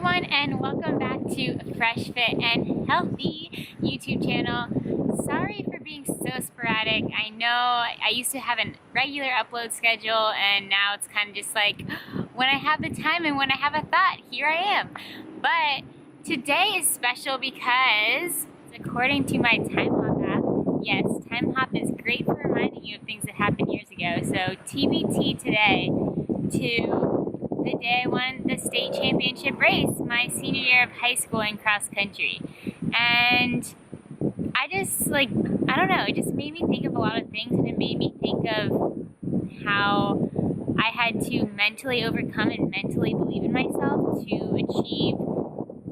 everyone, and welcome back to Fresh Fit and Healthy YouTube channel. Sorry for being so sporadic. I know I used to have a regular upload schedule, and now it's kind of just like when I have the time and when I have a thought, here I am. But today is special because, according to my Time Hop app, yes, Time Hop is great for reminding you of things that happened years ago. So TBT today to the day I won the state championship race, my senior year of high school in cross country. And I just I don't know, it just made me think of a lot of things, and it made me think of how I had to mentally overcome and mentally believe in myself to achieve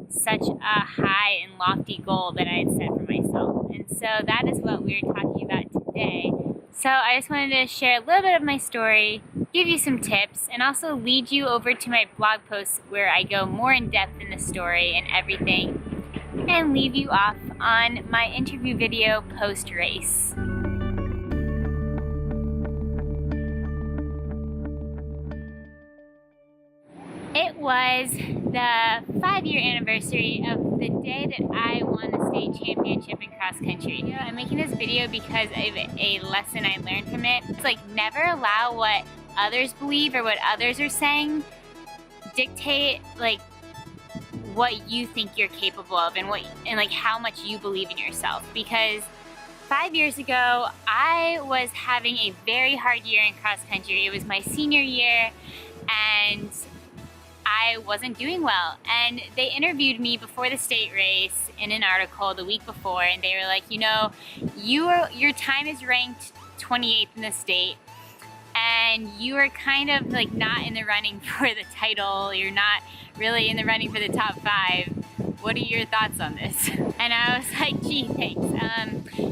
such a high and lofty goal that I had set for myself. And so that is what we're talking about today. So I just wanted to share a little bit of my story, give you some tips, and also lead you over to my blog post where I go more in depth in the story and everything, and leave you off on my interview video post-race. It was the 5-year anniversary of the day that I won the state championship in cross country. I'm making this video because of a lesson I learned from it. It's like, never allow what others believe or what others are saying dictate what you think you're capable of and how much you believe in yourself. Because 5 years ago, I was having a very hard year in cross country. It was my senior year, and I wasn't doing well. And they interviewed me before the state race in an article the week before, and they were like, you know, your time is ranked 28th in the state, and you are kind of not in the running for the title. You're not really in the running for the top 5. What are your thoughts on this? And I was like, gee, thanks.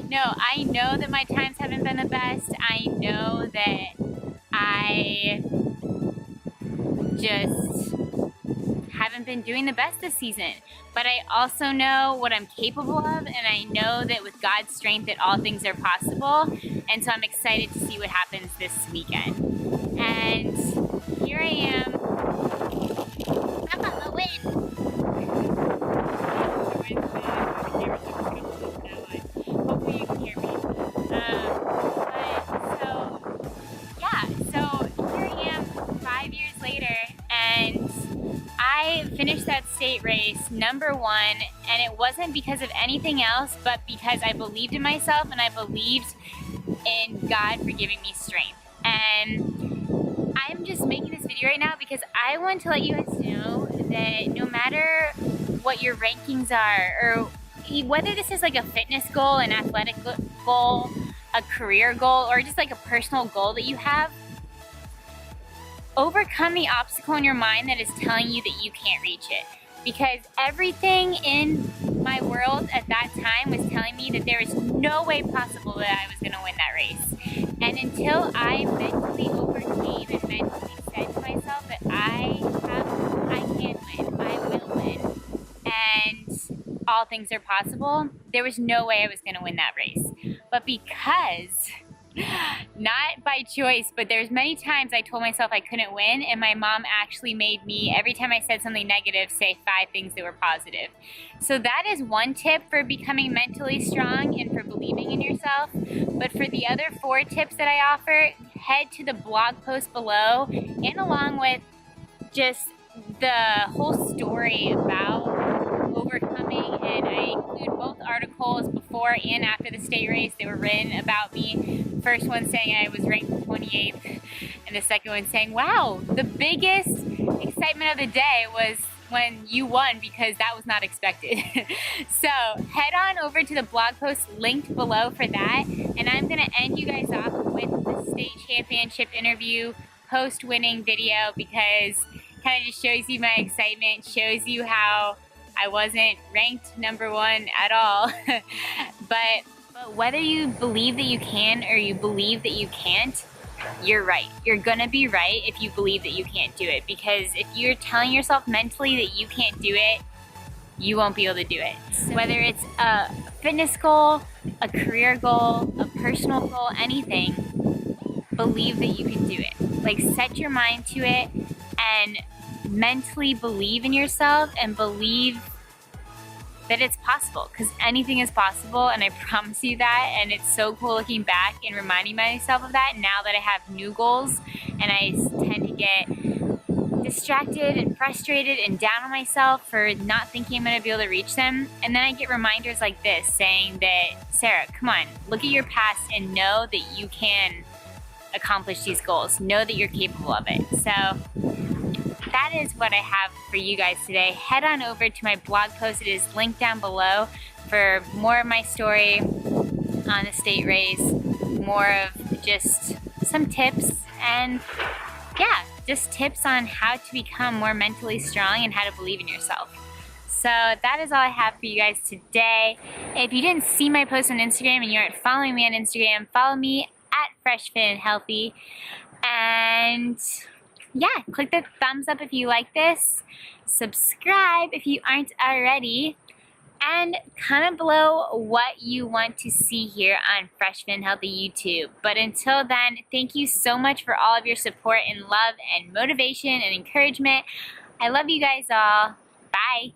No, I know that my times haven't been the best. I know that I just haven't been doing the best this season. But I also know what I'm capable of, and I know that with God's strength that all things are possible. And so I'm excited to see what happens this weekend. And here I am. I'm on the win. Hopefully you can hear me. So here I am 5 years later, and I finished that state race number 1, and it wasn't because of anything else, but because I believed in myself and I believed in God for giving me strength. And I'm just making this video right now because I want to let you guys know that no matter what your rankings are, or whether this is like a fitness goal, an athletic goal, a career goal, or just like a personal goal that you have, overcome the obstacle in your mind that is telling you that you can't reach it. Because everything in my world at that time was telling me that there was no way possible that I was going to win that race. And until I mentally overcame and mentally said to myself that I can win, I will win, and all things are possible, there was no way I was going to win that race. But because, not by choice, but there's many times I told myself I couldn't win, and my mom actually made me, every time I said something negative, say 5 things that were positive. So that is one tip for becoming mentally strong and for believing in yourself. But for the other 4 tips that I offer, head to the blog post below, and along with just the whole story about overcoming, and I include both articles before and after the state race that were written about me. First one saying I was ranked 28th, and the second one saying, wow, the biggest excitement of the day was when you won, because that was not expected. So head on over to the blog post linked below for that, and I'm gonna end you guys off with the state championship interview post-winning video, because it kind of just shows you my excitement, shows you how I wasn't ranked number 1 at all. But whether you believe that you can or you believe that you can't, you're right. You're gonna be right if you believe that you can't do it. Because if you're telling yourself mentally that you can't do it, you won't be able to do it. So whether it's a fitness goal, a career goal, a personal goal, anything, believe that you can do it. Set your mind to it and mentally believe in yourself and believe that it's possible, because anything is possible, and I promise you that. And it's so cool looking back and reminding myself of that now that I have new goals, and I tend to get distracted and frustrated and down on myself for not thinking I'm gonna be able to reach them. And then I get reminders like this saying that, Sarah, come on, look at your past and know that you can accomplish these goals. Know that you're capable of it. So that is what I have for you guys today. Head on over to my blog post. It is linked down below for more of my story on the state race, more of just some tips, and yeah, just tips on how to become more mentally strong and how to believe in yourself. So that is all I have for you guys today. If you didn't see my post on Instagram and you aren't following me on Instagram, follow me at Fresh Fit and Healthy. And yeah, click the thumbs up if you like this. Subscribe if you aren't already. And comment below what you want to see here on Fresh Fit and Healthy YouTube. But until then, thank you so much for all of your support and love and motivation and encouragement. I love you guys all. Bye.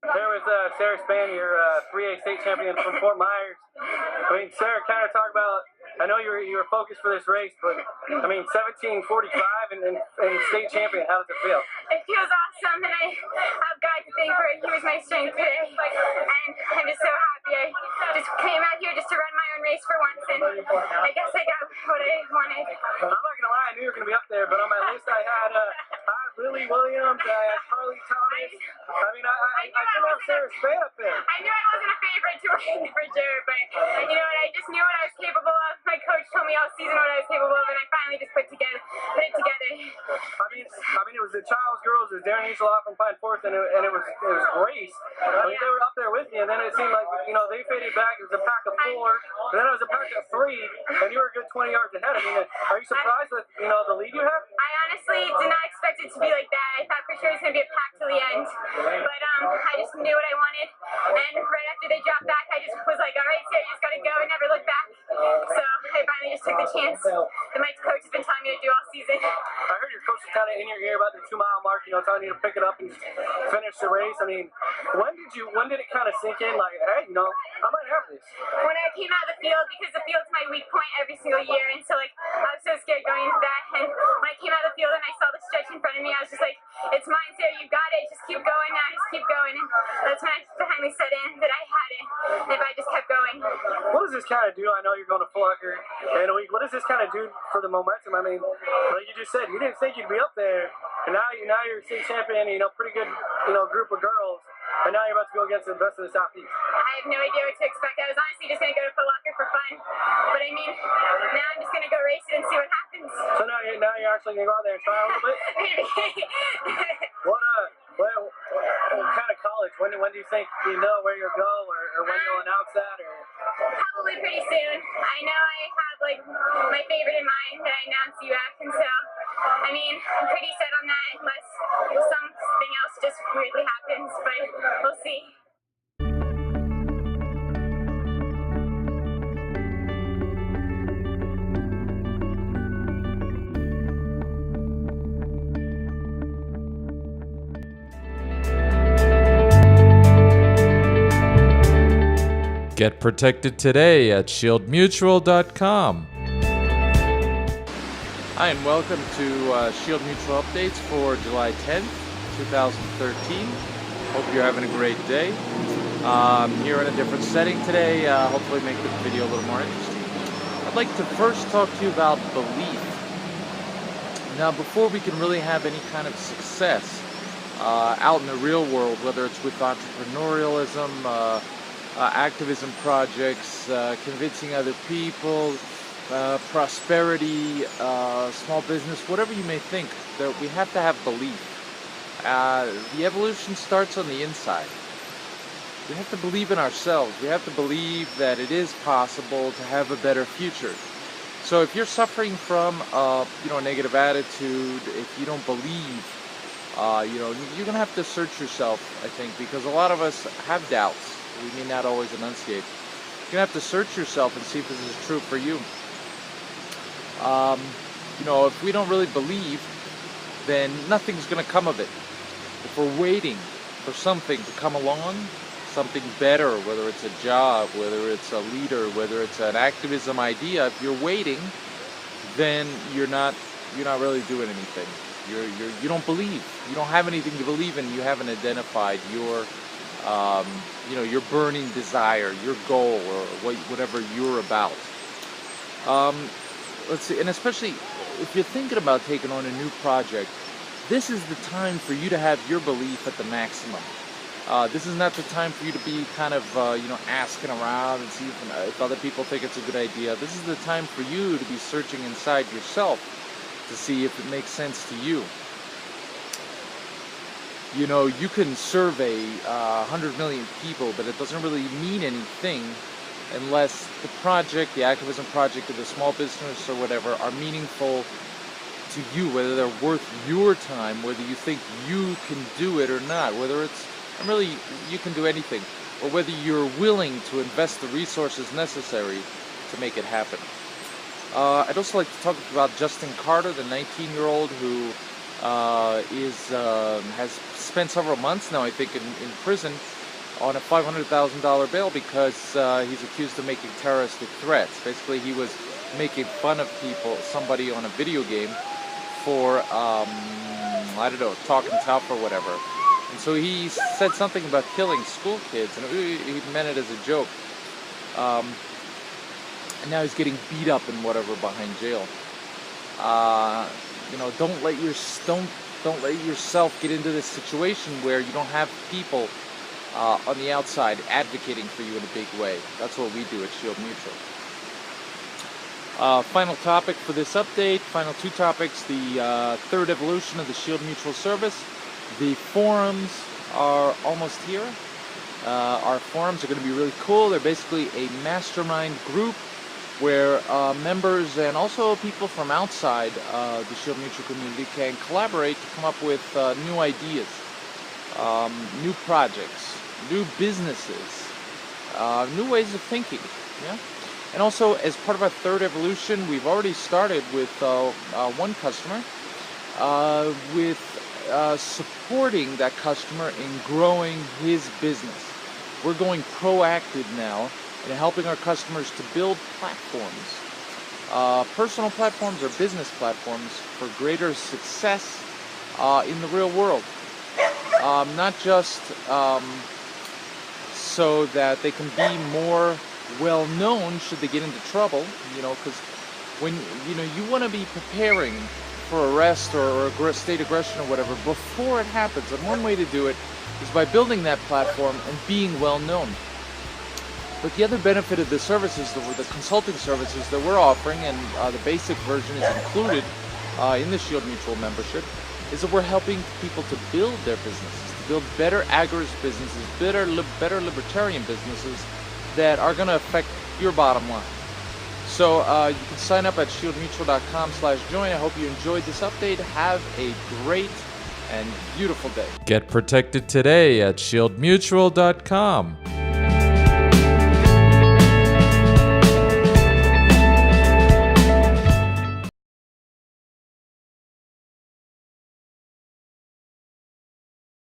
There was Sarah Span, your 3A state champion from Fort Myers. I mean, Sarah, kind of talk about, I know you were focused for this race, but I mean, 17:45 and state champion, how does it feel? It feels awesome, and I have God to thank for it. He was my strength today, and I'm just so happy. I just came out here just to run my own race for once, and I guess I got what I wanted. I'm not going to lie, I knew you were going to be up there, but on my list I had Lily Williams, I had Carly Thomas. I mean, I didn't have Sarah Span up there. I knew I wasn't a favorite to win for sure, but you know what, I just knew what I was capable of. My coach told me all season what I was capable of, and I finally just put it together. I mean, it was the Childs girls, it was Darren Easelot from Pine Forest, and it was Grace. I mean, they were up there with me, and then it seemed like, you know, they faded back. It was a pack of 4, and then it was a pack of 3, and you were a good 20 yards ahead. I mean, are you surprised with, you know, the lead you have? I honestly did not expect it to be like that. I thought for sure it was going to be a pack till the end, but I just knew what I wanted, and right after they dropped back, I just was like, all right, Sarah, you just got to go and never look back. So I finally just took the chance that my coach has been telling me to do all season. I heard your coach was kind of in your ear about the 2-mile mark, you know, telling you to pick it up and finish the race. I mean, when did it kind of sink in, like, hey, you know, I might have this? When I came out of the field, because the field's my weak point every single year, and so, like, I was so scared going into that, and when I came out of the field and I saw the stretch in front of me, I was just like, it's mine, Sarah, you got it, just keep going now, just keep going, and that's when I finally set in that I had it, and if I just kept going. What does this kind of do? I know you're going to Fuller in a week. What does this kind of do for the momentum? I mean, like you just said, you didn't think you'd be up there, and now you're a state champion, you know, pretty good, you know, group of girls, and now you're about to go against the best of the Southeast. I have no idea what to expect. I was honestly just going to go to Foot Locker for fun, but I mean, now I'm just going to go race it and see what happens. So now you're actually going to go out there and try a little bit? Maybe. What kind of college? When do you think you know where you'll go, or when you'll announce that? Or probably pretty soon. I know I have like my favorite in mind that I announced UF, and so I mean I'm pretty set on that unless something else just weirdly happens, but we'll see. Get protected today at shieldmutual.com. Hi, and welcome to Shield Mutual Updates for July 10th, 2013. Hope you're having a great day. Here in a different setting today, hopefully make the video a little more interesting. I'd like to first talk to you about belief. Now, before we can really have any kind of success out in the real world, whether it's with entrepreneurialism, activism projects, convincing other people, prosperity, small business, whatever you may think, that we have to have belief. The evolution starts on the inside. We have to believe in ourselves. We have to believe that it is possible to have a better future. So if you're suffering from a negative attitude, if you don't believe, you're gonna have to search yourself, I think, because a lot of us have doubts. We may not always enunciate. You're gonna have to search yourself and see if this is true for you. If we don't really believe, then nothing's going to come of it. If we're waiting for something to come along, something better, whether it's a job, whether it's a leader, whether it's an activism idea, if you're waiting, then you're not really doing anything. You don't believe. You don't have anything to believe in. You haven't identified your your burning desire, your goal, or whatever you're about. Let's see, and especially if you're thinking about taking on a new project, this is the time for you to have your belief at the maximum. This is not the time for you to be kind of asking around and see if other people think it's a good idea. This is the time for you to be searching inside yourself to see if it makes sense to you. You know, you can survey 100 million people, but it doesn't really mean anything unless the project, the activism project, or the small business or whatever are meaningful to you, whether they're worth your time, whether you think you can do it or not, whether it's, and really you can do anything, or whether you're willing to invest the resources necessary to make it happen. I'd also like to talk about Justin Carter, the 19-year-old who has spent several months now, I think, in prison on a $500,000 bail because he's accused of making terroristic threats. Basically, he was making fun of somebody on a video game for, I don't know, talking tough or whatever. And so he said something about killing school kids, and he meant it as a joke. And now he's getting beat up and whatever behind jail. Don't let yourself get into this situation where you don't have people on the outside advocating for you in a big way. That's what we do at Shield Mutual. Final topic for this update, final two topics, the third evolution of the Shield Mutual service. The forums are almost here. Our forums are going to be really cool. They're basically a mastermind group where members and also people from outside the Shield Mutual community can collaborate to come up with new ideas, new projects, new businesses, new ways of thinking. Yeah. And also, as part of our third evolution, we've already started with one customer, with supporting that customer in growing his business. We're going proactive now in helping our customers to build platforms, personal platforms or business platforms for greater success in the real world. Not just so that they can be more well known should they get into trouble, because when you want to be preparing for arrest or state aggression or whatever before it happens, and one way to do it is by building that platform and being well known. But the other benefit of the services, the consulting services that we're offering, and the basic version is included in the Shield Mutual membership, is that we're helping people to build their businesses, to build better agorist businesses, better libertarian businesses that are going to affect your bottom line. So you can sign up at shieldmutual.com/join. I hope you enjoyed this update. Have a great and beautiful day. Get protected today at shieldmutual.com.